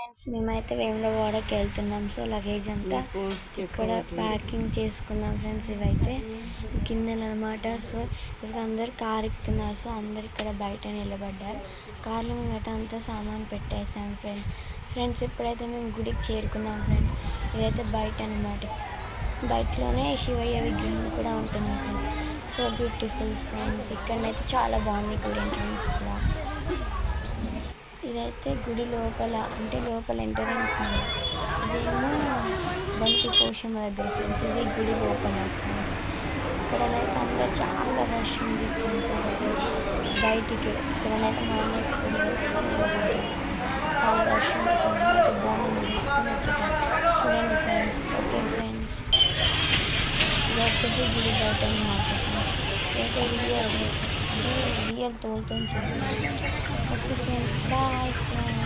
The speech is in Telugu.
ఫ్రెండ్స్ మేమైతే వేములవాడకి వెళ్తున్నాం. సో లగేజ్ అంతా ఇక్కడ ప్యాకింగ్ చేసుకున్నాం ఫ్రెండ్స్. ఇవైతే గిన్నెలు అనమాట. సో ఇప్పుడు అందరు కార్ ఎక్కుతున్నారు. సో అందరు ఇక్కడ బయట నిలబడ్డారు. కార్లో మేమైతే అంతా సామాన్ పెట్టేసాం ఫ్రెండ్స్ ఇప్పుడైతే మేము గుడికి చేరుకున్నాం ఫ్రెండ్స్. ఇదైతే బయట అనమాట. బయటలోనే శివయ్య విగ్రహం కూడా ఉంటుంది ఫ్రెండ్స్. So beautiful friends. ఇక్కడనైతే చాలా బాగుంది గుడి ఎంట్రన్స్ కూడా. ఇదైతే గుడి లోపల, అంటే లోపల ఎంట్రన్స్ ఉంది. ఇదేమో బంతి పోషమ్మ దగ్గర ఫ్రెండ్స్. ఇది గుడి లోపల ఫ్రెండ్స్. ఇక్కడనైతే అందరు చాలా రష్ ఉంది ఫ్రెండ్స్. బయటికి ఇక్కడనైతే మార్నింగ్ గుడి చాలా రష్ ఉంది ఫ్రెండ్స్. అయితే బాగుంది, తీసుకొని వచ్చేసాం. చూడండి ఫ్రెండ్స్. ఓకే ఫ్రెండ్స్, ఇది వచ్చేసి గుడి బయట అనమాట. అయితే రియల్ తోలుతో చేసాను. Okay friends, bye friends.